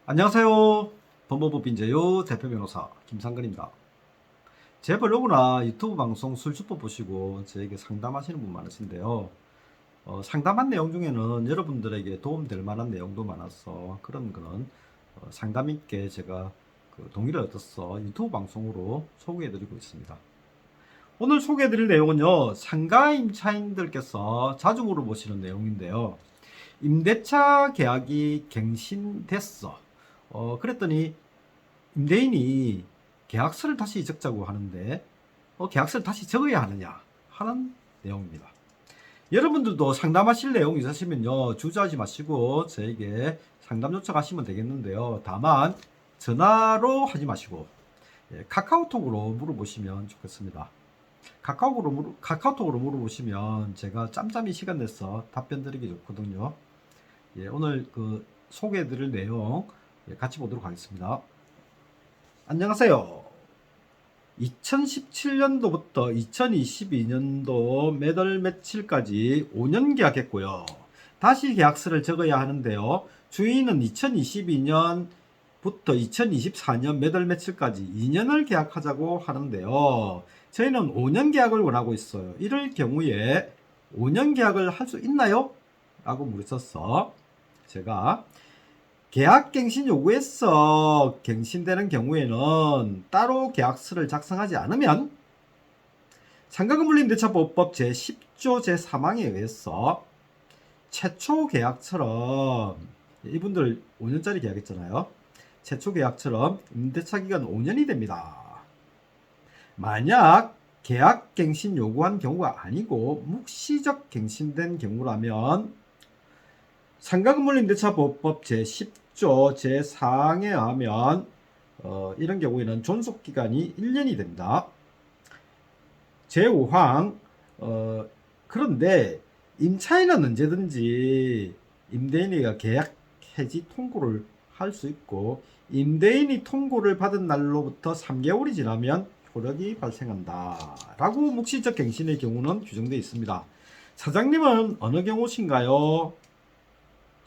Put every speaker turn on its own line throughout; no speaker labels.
안녕하세요. 법무법인제요 대표 변호사 김상근입니다. 제 블로그나 유튜브 방송 술주법 보시고 저에게 상담하시는 분 많으신데요. 상담한 내용 중에는 여러분들에게 도움될 만한 내용도 많아서 그런 거는 상담 있게 제가 동의를 얻어서 유튜브 방송으로 소개해드리고 있습니다. 오늘 소개해드릴 내용은요, 상가 임차인들께서 자주 물어보시는 내용인데요. 임대차 계약이 갱신됐어. 그랬더니 임대인이 계약서를 다시 적자고 하는데 계약서를 다시 적어야 하느냐 하는 내용입니다. 여러분들도 상담하실 내용 있으시면요, 주저하지 마시고 저에게 상담 요청하시면 되겠는데요. 다만 전화로 하지 마시고 카카오톡으로 물어보시면 좋겠습니다. 카카오톡으로 물어보시면 제가 짬짬이 시간 내서 답변 드리기 좋거든요. 오늘 소개해드릴 내용 같이 보도록 하겠습니다. 안녕하세요. 2017년도부터 2022년도 몇 월 며칠까지 5년 계약했고요. 다시 계약서를 적어야 하는데요. 주인은 2022년부터 2024년 몇 월 며칠까지 2년을 계약하자고 하는데요. 저희는 5년 계약을 원하고 있어요. 이럴 경우에 5년 계약을 할 수 있나요? 라고 물으셔서 제가 계약갱신 요구에서 갱신되는 경우에는 따로 계약서를 작성하지 않으면 상가건물임대차보호법 제10조 제3항에 의해서 최초 계약처럼, 이분들 5년짜리 계약했잖아요. 최초 계약처럼 임대차 기간 5년이 됩니다. 만약 계약갱신 요구한 경우가 아니고 묵시적 갱신된 경우라면 상가건물임대차보호법 제10조 제4항에 의하면 이런 경우에는 존속기간이 1년이 됩니다. 제5항 그런데 임차인은 언제든지 임대인이 계약 해지 통고를 할 수 있고 임대인이 통고를 받은 날로부터 3개월이 지나면 효력이 발생한다 라고 묵시적 갱신의 경우는 규정되어 있습니다. 사장님은 어느 경우신가요?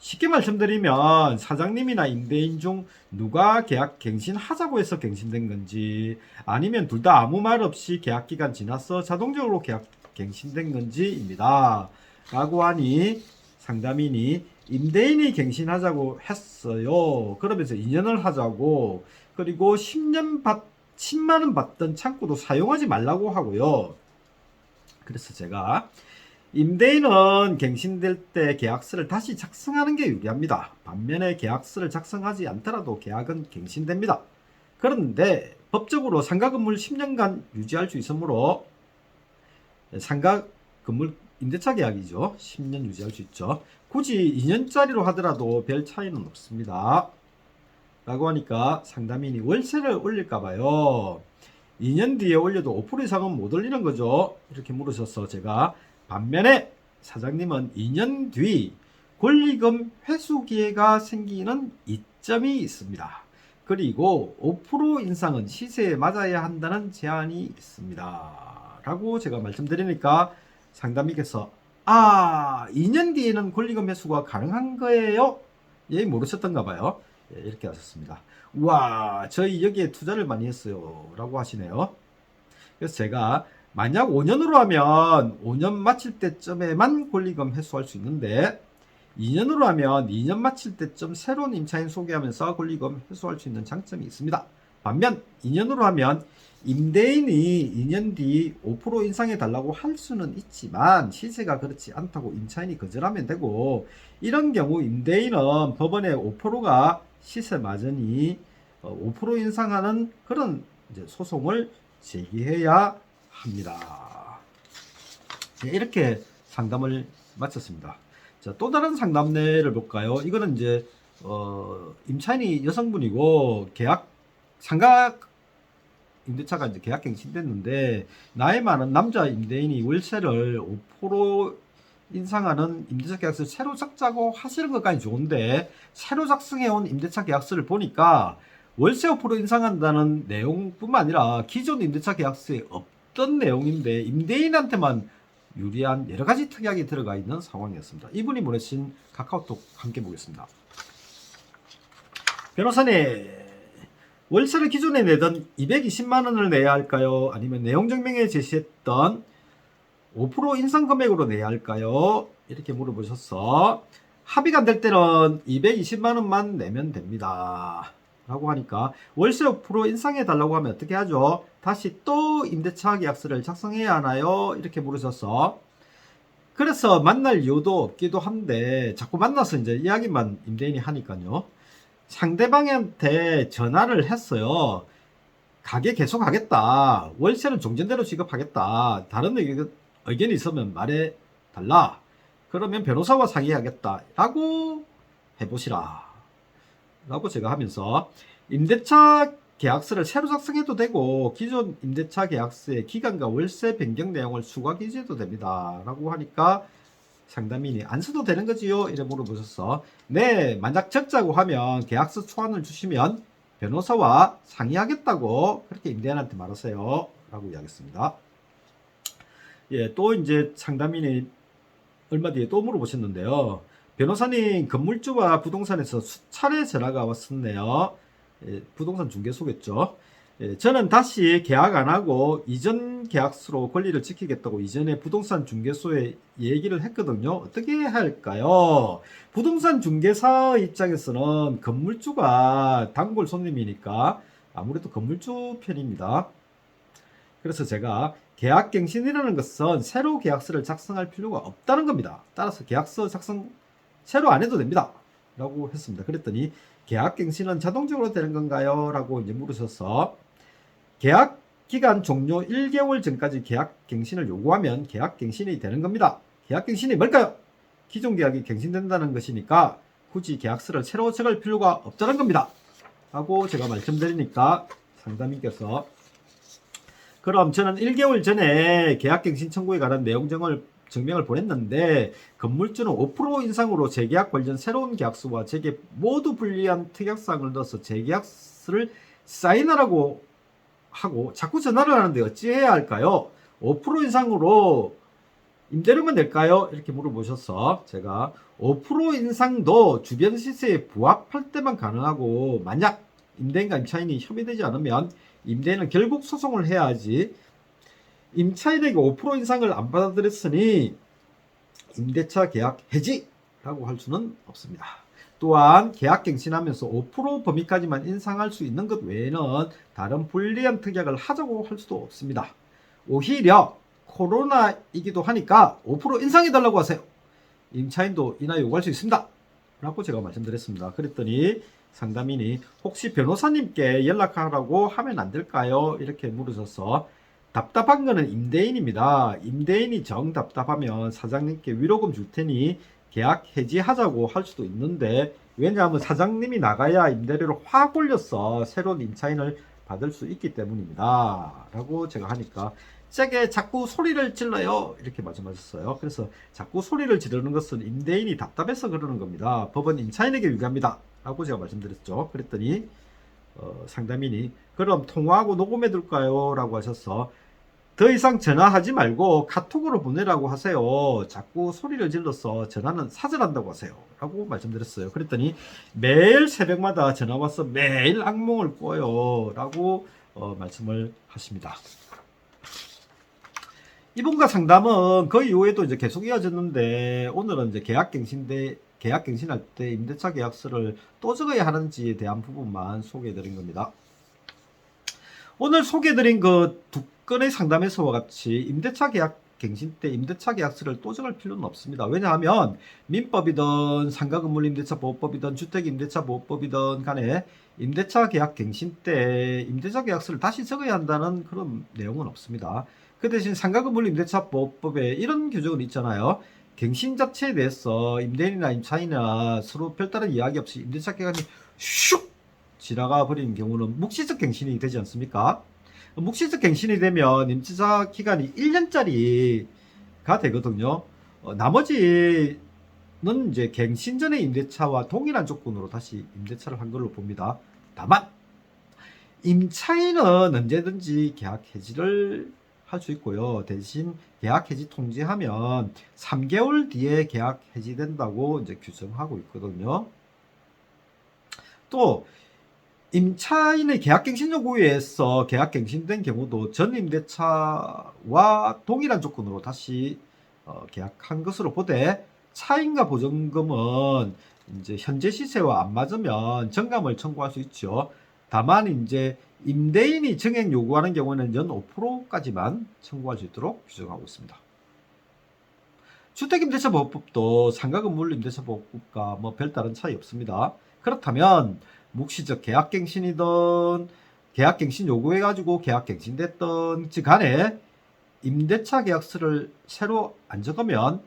쉽게 말씀드리면 사장님이나 임대인 중 누가 계약 갱신하자고 해서 갱신된 건지, 아니면 둘 다 아무 말 없이 계약기간 지나서 자동적으로 계약 갱신된 건지입니다. 라고 하니 상담인이 임대인이 갱신하자고 했어요. 그러면서 2년을 하자고, 그리고 10만원 받던 창고도 사용하지 말라고 하고요. 그래서 제가 임대인은 갱신될 때 계약서를 다시 작성하는 게 유리합니다. 반면에 계약서를 작성하지 않더라도 계약은 갱신됩니다. 그런데 법적으로 상가건물 10년간 유지할 수 있으므로, 상가건물 임대차 계약이죠. 10년 유지할 수 있죠. 굳이 2년짜리로 하더라도 별 차이는 없습니다. 라고 하니까 상담인이 월세를 올릴까봐요. 2년 뒤에 올려도 5% 이상은 못 올리는 거죠. 이렇게 물으셔서 제가 반면에 사장님은 2년 뒤 권리금 회수 기회가 생기는 이점이 있습니다. 그리고 5% 인상은 시세에 맞아야 한다는 제한이 있습니다. 라고 제가 말씀드리니까 상담이께서 2년 뒤에는 권리금 회수가 가능한 거예요? 예, 모르셨던가 봐요. 예, 이렇게 하셨습니다. 와, 저희 여기에 투자를 많이 했어요. 라고 하시네요. 그래서 제가 만약 5년으로 하면 5년 마칠 때쯤에만 권리금 회수할 수 있는데 2년으로 하면 2년 마칠 때쯤 새로운 임차인 소개하면서 권리금 회수할 수 있는 장점이 있습니다. 반면 2년으로 하면 임대인이 2년 뒤 5% 인상해 달라고 할 수는 있지만 시세가 그렇지 않다고 임차인이 거절하면 되고, 이런 경우 임대인은 법원에 5%가 시세 맞으니 5% 인상하는 그런 이제 소송을 제기해야 합니다. 네, 이렇게 상담을 마쳤습니다. 자, 또 다른 상담례를 볼까요? 이거는 이제 임차인이 여성분이고 상가 임대차가 이제 계약갱신됐는데 나이 많은 남자 임대인이 월세를 5% 인상하는 임대차 계약서를 새로 작자고 하시는 것까지 좋은데, 새로 작성해온 임대차 계약서를 보니까 월세 5% 인상한다는 내용뿐만 아니라 기존 임대차 계약서에 없던 내용인데 임대인한테만 유리한 여러가지 특약이 들어가 있는 상황이었습니다. 이분이 보내신 카카오톡 함께 보겠습니다. 변호사님, 월세를 기존에 내던 220만 원을 내야 할까요? 아니면 내용증명에 제시했던 5% 인상 금액으로 내야 할까요? 이렇게 물어보셨어. 합의가 안 될 때는 220만 원만 내면 됩니다. 라고 하니까 월세 5% 인상해 달라고 하면 어떻게 하죠? 다시 또 임대차 계약서를 작성해야 하나요? 이렇게 물으셨어. 그래서 만날 이유도 없기도 한데 자꾸 만나서 이제 이야기만 임대인이 하니까요. 상대방한테 전화를 했어요. 가게 계속 하겠다. 월세는 종전대로 지급하겠다. 다른 의견이 있으면 말해 달라. 그러면 변호사와 상의하겠다. 라고 해보시라. 라고 제가 하면서 임대차 계약서를 새로 작성해도 되고 기존 임대차 계약서의 기간과 월세 변경 내용을 추가 기재해도 됩니다. 라고 하니까 상담인이 안 써도 되는 거지요? 이래 물어보셨어. 네, 만약 적자고 하면 계약서 초안을 주시면 변호사와 상의하겠다고 그렇게 임대인한테 말하세요. 라고 이야기했습니다. 예, 또 이제 상담인이 얼마 뒤에 또 물어보셨는데요. 변호사님, 건물주와 부동산에서 수차례 전화가 왔었네요. 예, 부동산 중개소겠죠. 예, 저는 다시 계약 안 하고 이전 계약서로 권리를 지키겠다고 이전에 부동산 중개소에 얘기를 했거든요. 어떻게 해야 할까요? 부동산 중개사 입장에서는 건물주가 단골 손님이니까 아무래도 건물주 편입니다. 그래서 제가 계약갱신이라는 것은 새로 계약서를 작성할 필요가 없다는 겁니다. 따라서 계약서 작성 새로 안 해도 됩니다. 라고 했습니다. 그랬더니 계약갱신은 자동적으로 되는 건가요? 라고 이제 물으셔서 계약 기간 종료 1개월 전까지 계약갱신을 요구하면 계약갱신이 되는 겁니다. 계약갱신이 뭘까요? 기존 계약이 갱신된다는 것이니까 굳이 계약서를 새로 적을 필요가 없다는 겁니다. 하고 제가 말씀드리니까 상담인께서 그럼 저는 1개월 전에 계약갱신 청구에 관한 내용 증명을 보냈는데 건물주는 5% 인상으로 재계약 관련 새로운 계약서와 제게 모두 불리한 특약사항을 넣어서 재계약서를 사인하라고 하고 자꾸 전화를 하는데 어찌해야 할까요? 5% 인상으로 임대료만 낼까요? 이렇게 물어보셔서 제가 5% 인상도 주변 시세에 부합할 때만 가능하고 만약 임대인과 임차인이 협의되지 않으면 임대인은 결국 소송을 해야 하지 임차인에게 5% 인상을 안 받아들였으니 임대차 계약 해지라고 할 수는 없습니다. 또한 계약 갱신하면서 5% 범위까지만 인상할 수 있는 것 외에는 다른 불리한 특약을 하자고 할 수도 없습니다. 오히려 코로나이기도 하니까 5% 인상해달라고 하세요. 임차인도 인하 요구할 수 있습니다. 라고 제가 말씀드렸습니다. 그랬더니 상담인이 혹시 변호사님께 연락하라고 하면 안 될까요? 이렇게 물으셔서 답답한 거는 임대인입니다. 임대인이 정 답답하면 사장님께 위로금 줄 테니 계약 해지하자고 할 수도 있는데 왜냐하면 사장님이 나가야 임대료를 확 올려서 새로운 임차인을 받을 수 있기 때문입니다. 라고 제가 하니까 세게 자꾸 소리를 질러요. 이렇게 말씀하셨어요. 그래서 자꾸 소리를 지르는 것은 임대인이 답답해서 그러는 겁니다. 법은 임차인에게 유리합니다. 라고 제가 말씀드렸죠. 그랬더니 상담인이 그럼 통화하고 녹음해 둘까요? 라고 하셔서 더 이상 전화하지 말고 카톡으로 보내라고 하세요. 자꾸 소리를 질러서 전화는 사절한다고 하세요. 라고 말씀드렸어요. 그랬더니 매일 새벽마다 전화 와서 매일 악몽을 꿔요. 라고 말씀을 하십니다. 이분과 상담은 그 이후에도 이제 계속 이어졌는데 오늘은 이제 계약갱신할 때 임대차 계약서를 또 적어야 하는지에 대한 부분만 소개해드린 겁니다. 오늘 소개해드린 그 두 건의 상담에서와 같이 임대차 계약갱신 때 임대차 계약서를 또 적을 필요는 없습니다. 왜냐하면 민법이든 상가건물임대차보호법이든 주택임대차보호법이든 간에 임대차 계약갱신 때 임대차 계약서를 다시 적어야 한다는 그런 내용은 없습니다. 그 대신 상가건물임대차보호법에 이런 규정은 있잖아요. 갱신 자체에 대해서 임대인이나 임차인이나 서로 별다른 이야기 없이 임대차 기간이 슉 지나가 버리는 경우는 묵시적 갱신이 되지 않습니까? 묵시적 갱신이 되면 임대차 기간이 1년짜리가 되거든요. 나머지는 이제 갱신 전의 임대차와 동일한 조건으로 다시 임대차를 한 걸로 봅니다. 다만 임차인은 언제든지 계약 해지를 할 수 있고요. 대신 계약 해지 통지하면 3개월 뒤에 계약 해지된다고 이제 규정하고 있거든요. 또 임차인의 계약갱신 요구에 의해서 계약갱신된 경우도 전 임대차와 동일한 조건으로 다시 계약한 것으로 보되 차임과 보증금은 이제 현재 시세와 안 맞으면 정감을 청구할 수 있죠. 다만 이제 임대인이 증액 요구하는 경우에는 연 5%까지만 청구할 수 있도록 규정하고 있습니다. 주택임대차보호법도 상가건물임대차보호법과 뭐 별다른 차이 없습니다. 그렇다면 묵시적 계약갱신이든 계약갱신 요구해가지고 계약갱신됐든지 간에 임대차 계약서를 새로 안 적으면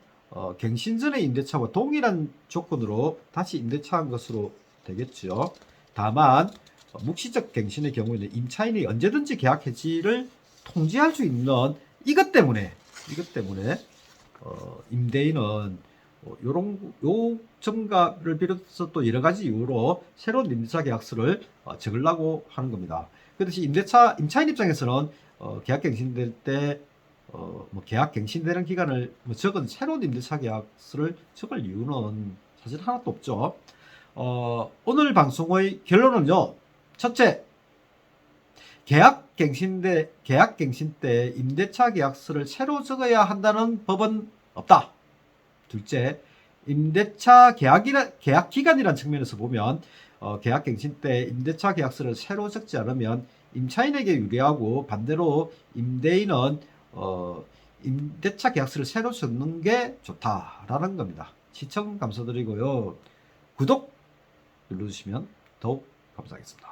갱신 전의 임대차와 동일한 조건으로 다시 임대차한 것으로 되겠죠. 다만 묵시적 갱신의 경우에는 임차인이 언제든지 계약 해지를 통지할 수 있는 이것 때문에 임대인은 요 점가를 비롯해서 또 여러 가지 이유로 새로운 임대차 계약서를 적으려고 하는 겁니다. 그 대신 임차인 입장에서는 계약갱신될 때 뭐 계약갱신되는 기간을 적은 새로운 임대차 계약서를 적을 이유는 사실 하나도 없죠. 오늘 방송의 결론은요. 첫째, 계약갱신 때 임대차 계약서를 새로 적어야 한다는 법은 없다. 둘째, 임대차 계약 기간이라는 측면에서 보면 계약갱신 때 임대차 계약서를 새로 적지 않으면 임차인에게 유리하고 반대로 임대인은 임대차 계약서를 새로 적는 게 좋다라는 겁니다. 시청 감사드리고요. 구독 눌러주시면 더욱 감사하겠습니다.